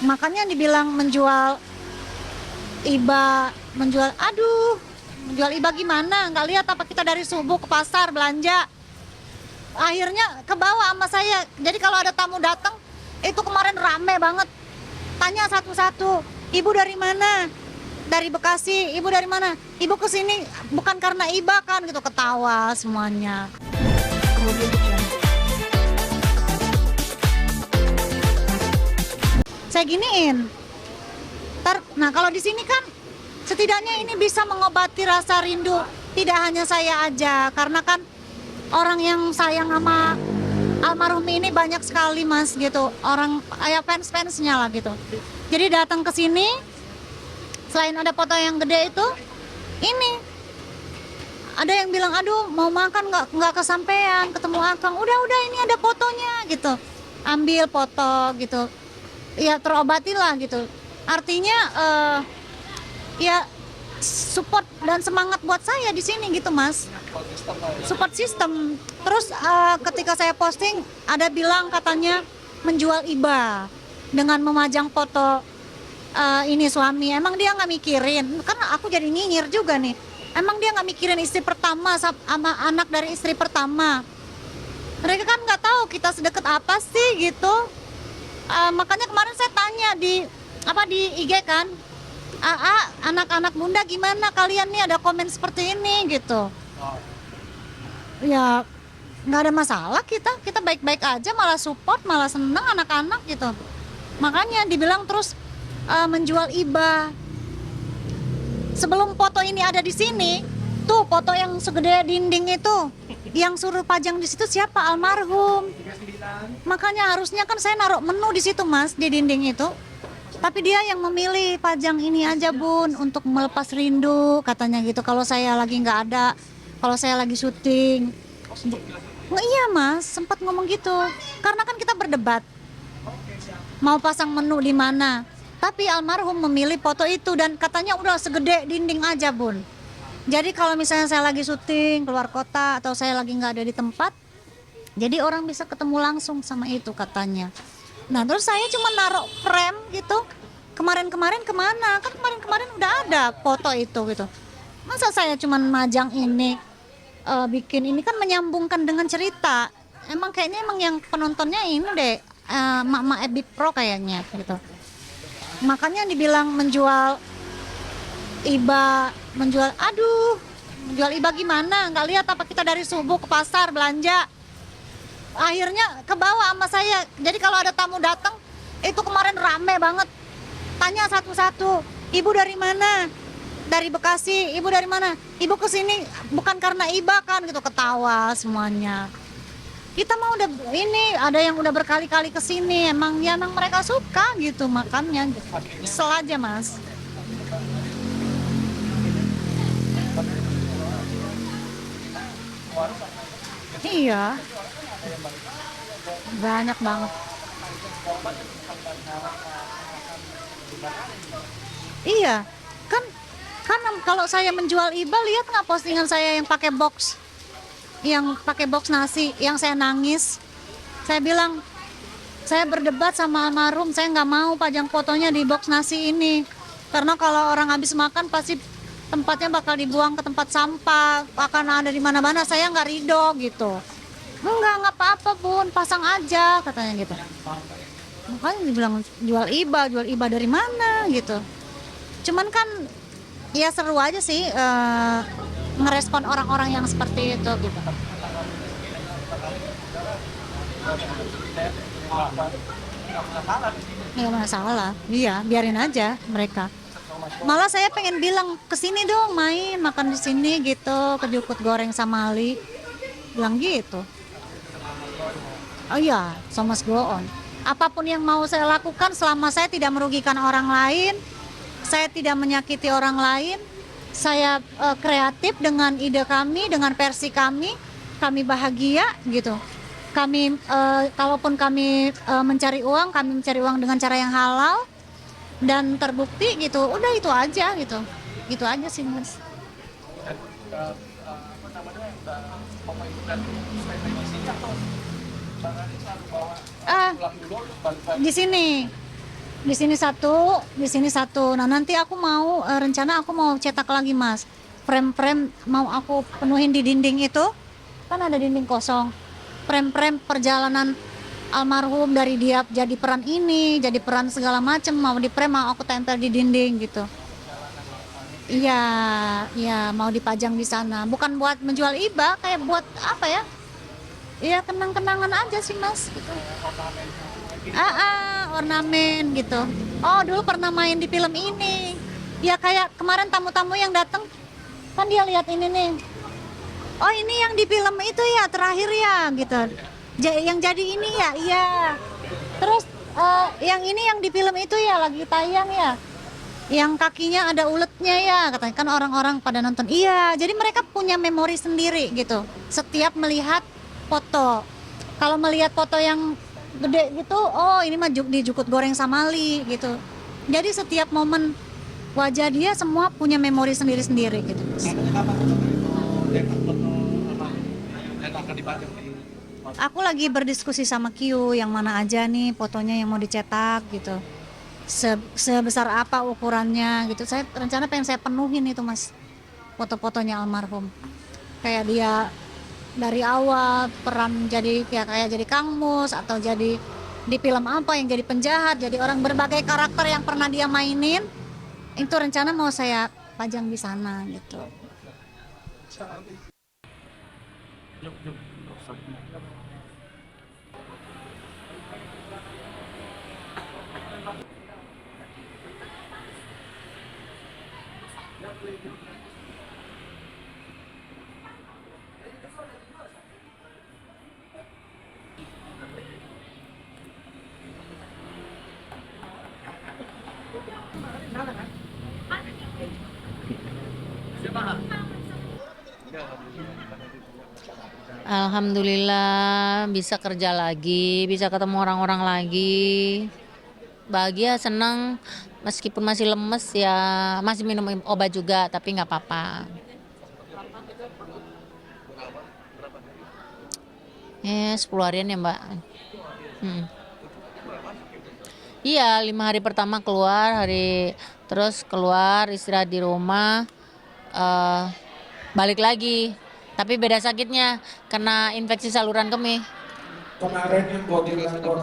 Makanya dibilang menjual aduh, menjual iba gimana? Nggak lihat apa kita dari subuh ke pasar belanja. Akhirnya ke bawah sama saya. Jadi kalau ada tamu datang, itu kemarin rame banget. Tanya satu-satu, ibu dari mana? Dari Bekasi. Ibu dari mana? Ibu kesini bukan karena iba kan gitu, ketawa semuanya. Saya giniin. Nah kalau di sini kan setidaknya ini bisa mengobati rasa rindu. Tidak hanya saya aja, karena kan orang yang sayang sama almarhum ini banyak sekali mas gitu. Orang kayak fans-fansnya lah gitu. Jadi datang ke sini, selain ada foto yang gede itu, ini ada yang bilang aduh mau makan nggak kesampean ketemu akang. Udah ini ada fotonya gitu. Ambil foto gitu. Ya terobati lah gitu. Artinya ya support dan semangat buat saya di sini gitu mas. Support system. Terus ketika saya posting ada bilang katanya menjual iba dengan memajang foto ini suami. Emang dia nggak mikirin? Karena aku jadi nyinyir juga nih. Emang dia nggak mikirin istri pertama sama anak dari istri pertama? Mereka kan nggak tahu kita sedekat apa sih gitu. Makanya kemarin saya tanya di IG kan, anak-anak bunda gimana kalian nih ada komen seperti ini gitu. Ya nggak ada masalah, kita baik-baik aja, malah support, malah seneng anak-anak gitu. Makanya dibilang terus menjual iba. Sebelum foto ini ada di sini, tuh foto yang segede dinding itu, yang suruh pajang di situ siapa? Almarhum. Makanya harusnya kan saya naruh menu di situ mas, di dinding itu. Tapi dia yang memilih pajang ini aja bun, untuk melepas rindu katanya gitu. Kalau saya lagi nggak ada, kalau saya lagi syuting. Nggak, iya mas, sempat ngomong gitu. Karena kan kita berdebat, mau pasang menu di mana. Tapi almarhum memilih foto itu dan katanya udah segede dinding aja bun. Jadi kalau misalnya saya lagi syuting keluar kota atau saya lagi nggak ada di tempat, jadi orang bisa ketemu langsung sama itu katanya. Nah terus saya cuma naruh frame gitu. Kemarin-kemarin kemana? Kan kemarin-kemarin udah ada foto itu gitu. Masa saya cuma majang ini, bikin ini kan menyambungkan dengan cerita. Kayaknya yang penontonnya ini deh, mak-mak Ebit Pro kayaknya gitu. Makanya dibilang menjual aduh, menjual iba gimana? Nggak lihat apa kita dari subuh ke pasar belanja. Akhirnya ke bawah sama saya. Jadi kalau ada tamu datang, itu kemarin rame banget. Tanya satu-satu, ibu dari mana? Dari Bekasi. Ibu dari mana? Ibu kesini bukan karena iba kan gitu, ketawa semuanya. Kita mau udah ini, ada yang udah berkali-kali kesini, emang mereka suka gitu makannya. Kesel aja mas. Iya, banyak banget. Iya, kan kalau saya menjual iba, lihat nggak postingan saya yang pakai box nasi, yang saya nangis. Saya bilang, saya berdebat sama almarhum, saya nggak mau pajang fotonya di box nasi ini. Karena kalau orang habis makan pasti tempatnya bakal dibuang ke tempat sampah, akan ada di mana-mana, saya nggak ridho gitu. Nggak apa-apa bun, pasang aja katanya gitu. Makanya dibilang jual iba dari mana gitu. Cuman kan ya seru aja sih ngerespon orang-orang yang seperti itu gitu. Nggak masalah, iya biarin aja mereka. Malah saya pengen bilang kesini dong main makan di sini gitu, ke Jukut Goreng sama Ali, bilang gitu. Oh iya, so must go on. Apapun yang mau saya lakukan selama saya tidak merugikan orang lain, saya tidak menyakiti orang lain, saya kreatif dengan ide kami, dengan versi kami bahagia gitu. Kami kalaupun kami mencari uang dengan cara yang halal dan terbukti gitu. Udah itu aja gitu. Itu aja sih mas. Di sini Di sini satu. Nah, nanti aku mau rencana aku mau cetak lagi, Mas. Frame-frame mau aku penuhin di dinding itu. Kan ada dinding kosong. Frame-frame perjalanan almarhum dari dia jadi peran ini, jadi peran segala macem mau di frame mau aku tempel di dinding gitu. Iya, iya mau dipajang di sana. Bukan buat menjual iba, kayak buat apa ya? Iya kenang-kenangan aja sih, Mas gitu. Ornamen gitu. Oh, dulu pernah main di film ini. Ya kayak kemarin tamu-tamu yang datang kan dia lihat ini nih. Oh, ini yang di film itu ya terakhir ya gitu. Yang jadi ini ya, iya. Terus yang ini yang di film itu ya lagi tayang ya. Yang kakinya ada uletnya ya, katanya kan orang-orang pada nonton. Iya, jadi mereka punya memori sendiri gitu. Setiap melihat foto. Kalau melihat foto yang gede gitu, oh ini mah di Jukut Goreng Samali gitu. Jadi setiap momen wajah dia semua punya memori sendiri-sendiri gitu. Aku lagi berdiskusi sama Q yang mana aja nih fotonya yang mau dicetak gitu. Sebesar apa ukurannya gitu. Saya rencana pengen saya penuhin itu, Mas. Foto-fotonya almarhum. Kayak dia dari awal peran jadi kayak jadi Kang Mus atau jadi di film apa yang jadi penjahat, jadi orang berbagai karakter yang pernah dia mainin. Itu rencana mau saya pajang di sana gitu. Alhamdulillah bisa kerja lagi, bisa ketemu orang-orang lagi. Bahagia, senang, meskipun masih lemes ya, masih minum obat juga, tapi nggak apa-apa. 10 harian ya Mbak. Hmm. Iya, 5 hari pertama keluar, terus keluar istirahat di rumah, eh balik lagi. Tapi beda sakitnya, kena infeksi saluran kemih. Kemarin yang gua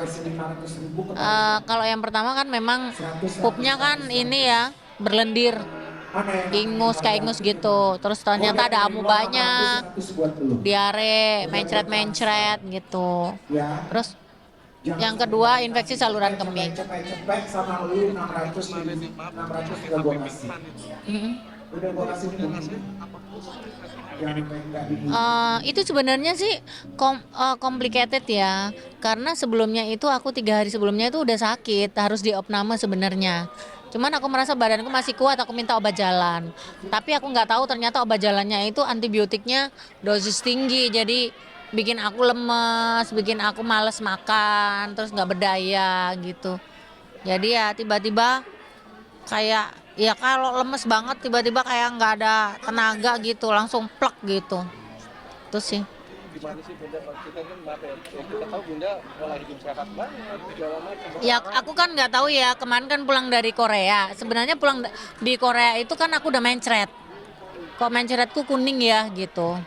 kasih 500.000 kemarin. Kalau yang pertama kan memang pupnya kan ini ya berlendir, kayak ingus gitu. Terus ternyata ada amubanya, diare, mencret-mencret gitu. Terus yang kedua infeksi saluran kemih. Cepet sama lu 600 juga gua kasih. Udah gua kasih Itu sebenarnya sih complicated ya, karena sebelumnya itu aku 3 hari sebelumnya itu udah sakit, harus diopname sebenarnya. Cuman aku merasa badanku masih kuat, aku minta obat jalan. Tapi aku nggak tahu ternyata obat jalannya itu antibiotiknya dosis tinggi, jadi bikin aku lemes, bikin aku males makan, terus nggak berdaya gitu. Jadi ya tiba-tiba kayak ya kalau lemes banget tiba-tiba kayak nggak ada tenaga gitu, langsung plek gitu. Terus sih. Gimana sih Bunda, kita kan kita tahu Bunda pola hidup sehat banget segala macam. Ya aku kan nggak tahu ya, kemarin kan pulang dari Korea. Sebenarnya pulang di Korea itu kan aku udah mencret. Kok mencretku kuning ya gitu.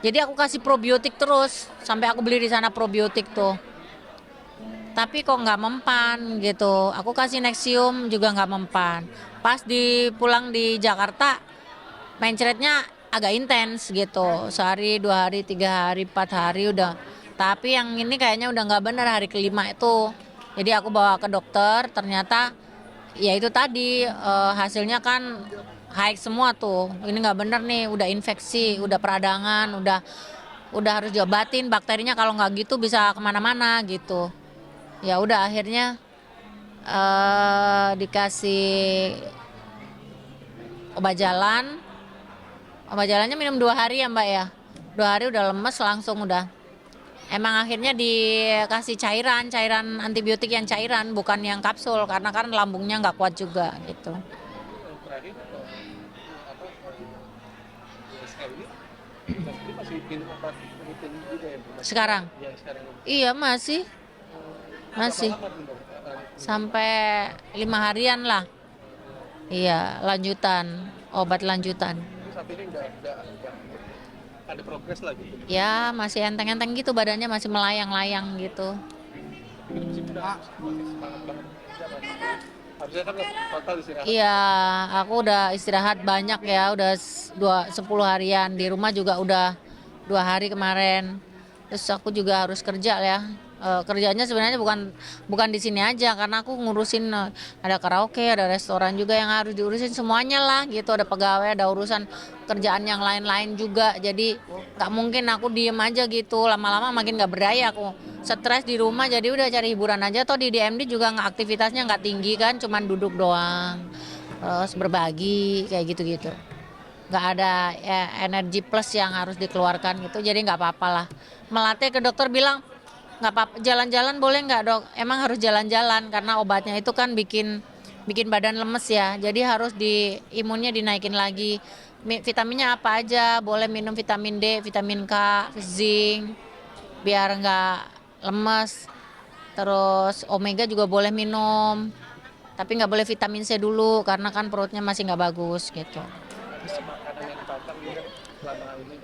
Jadi aku kasih probiotik terus sampai aku beli di sana probiotik tuh. Tapi kok nggak mempan gitu. Aku kasih Nexium juga nggak mempan. Pas pulang di Jakarta, mencretnya agak intens gitu. Sehari, 2 hari, 3 hari, 4 hari udah. Tapi yang ini kayaknya udah nggak benar hari kelima itu. Jadi aku bawa ke dokter, ternyata ya itu tadi hasilnya kan high semua tuh. Ini nggak benar nih, udah infeksi, udah peradangan, udah harus diobatin. Bakterinya kalau nggak gitu bisa kemana-mana gitu. Ya udah akhirnya dikasih obat jalannya minum 2 hari ya Mbak ya, 2 hari udah lemes langsung udah. Emang akhirnya dikasih cairan antibiotik yang cairan, bukan yang kapsul, karena kan lambungnya nggak kuat juga gitu. Terakhir ini masih minum obat rutin juga ya Bunda? Sekarang Ya sekarang. iya masih Berapa lama Bunda sampai 5 harian lah. Iya, lanjutan, obat lanjutan. Terus saat ini nggak ada progres lagi. Ya, masih enteng-enteng gitu, badannya masih melayang-layang gitu. Masih muda, masih semangat banget. Harusnya kan total istirahat. Iya, aku udah istirahat banyak ya, udah 10 harian. Di rumah juga udah 2 hari kemarin. Terus aku juga harus kerja ya. Kerjanya sebenarnya bukan di sini aja, karena aku ngurusin ada karaoke, ada restoran juga yang harus diurusin semuanya lah gitu. Ada pegawai, ada urusan kerjaan yang lain-lain juga. Jadi nggak mungkin aku diem aja gitu. Lama-lama makin nggak berdaya aku. Stres di rumah, jadi udah cari hiburan aja. Toh di DMD juga nggak, aktivitasnya nggak tinggi kan, cuman duduk doang, terus berbagi kayak gitu-gitu. Nggak ada ya, energi plus yang harus dikeluarkan gitu, jadi nggak apa-apa lah. Melatih ke dokter bilang nggak apa-apa, jalan-jalan boleh nggak dok? Emang harus jalan-jalan karena obatnya itu kan bikin badan lemes ya, jadi harus imunnya dinaikin lagi. Vitaminnya apa aja? Boleh minum vitamin D, vitamin K, zinc, biar nggak lemes. Terus omega juga boleh minum, tapi nggak boleh vitamin C dulu karena kan perutnya masih nggak bagus gitu. Ada makanan yang cocok juga selama ini.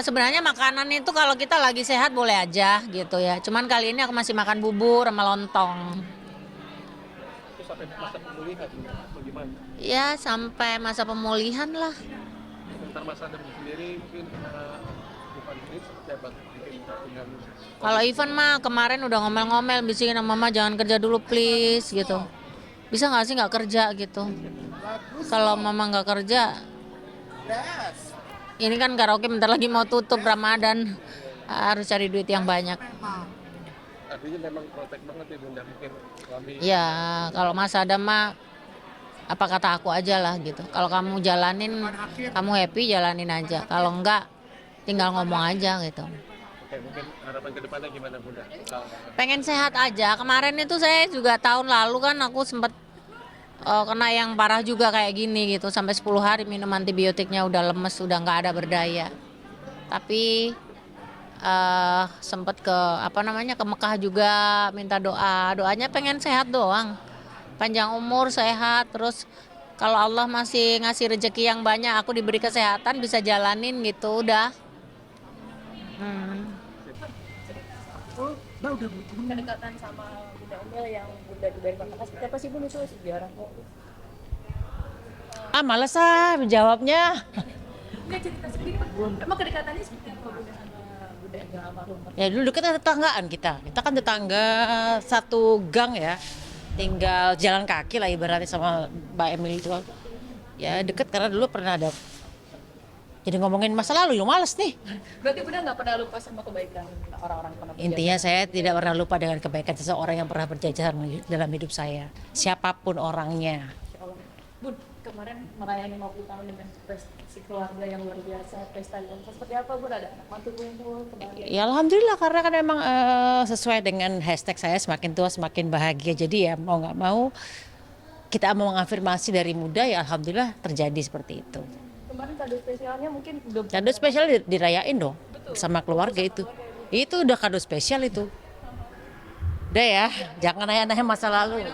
Sebenarnya makanan itu kalau kita lagi sehat boleh aja gitu ya. Cuman kali ini aku masih makan bubur sama lontong. Terus sampai masa pemulihan bagaimana? Ya sampai masa pemulihan lah. Sebentar Mas Adam sendiri mungkin bukan ini seperti apa? Mungkin dengan Kalau Ivan mah kemarin udah ngomel-ngomel, bisikin sama mama jangan kerja dulu please gitu. Bisa nggak sih nggak kerja gitu? Kalau mama nggak kerja, ini kan karaoke bentar lagi mau tutup Ramadan, harus cari duit yang banyak. artinya memang protek banget ya Bunda, mungkin suami. Ya kalau Mas Adam mah apa kata aku aja lah gitu. Kalau kamu jalanin, kamu happy jalanin aja. Kalau enggak, tinggal ngomong aja gitu. Oke, mungkin harapan ke depannya gimana Bunda? Pengen sehat aja. Kemarin itu saya juga tahun lalu kan aku sempat kena yang parah juga kayak gini gitu. Sampai 10 hari minum antibiotiknya udah lemes, udah nggak ada berdaya. Tapi sempat ke ke Mekah juga minta doa. Doanya pengen sehat doang. Panjang umur, sehat, terus kalau Allah masih ngasih rezeki yang banyak, aku diberi kesehatan bisa jalanin gitu udah. Kedekatan sama Bunda Umil yang Bunda diberi kakak seperti apa sih Bun, itu sejarah kok. Males menjawabnya. Nggak, cerita sedikit Bun. Emang kedekatannya seperti apa Bunda sama Bunda yang almarhum? Ya dulu kan tetanggaan kita. Kita kan tetangga satu gang ya. Tinggal jalan kaki lah ibaratnya sama Mbak Emil itu. Ya deket karena dulu pernah ada. Jadi ngomongin masa lalu, ya males nih. Berarti Bunda nggak pernah lupa sama kebaikan orang-orang yang pernah berjasa? Intinya saya tidak pernah lupa dengan kebaikan seseorang yang pernah berjasa dalam hidup saya. Siapapun orangnya. Insya Allah. Bun, kemarin merayakan 50 tahun dengan si keluarga yang luar biasa, pesta yang seperti apa Bun? Ada anak mantu kumpul, kebahagiaan? Ya alhamdulillah karena kan memang sesuai dengan hashtag saya semakin tua semakin bahagia. Jadi ya mau nggak mau kita mau mengafirmasi dari muda ya alhamdulillah terjadi seperti itu. Kemarin kado spesialnya mungkin udah Kado spesial dirayain dong sama keluarga itu. Itu udah kado spesial itu. Udah ya, jangan nanya-nanya masa lalu.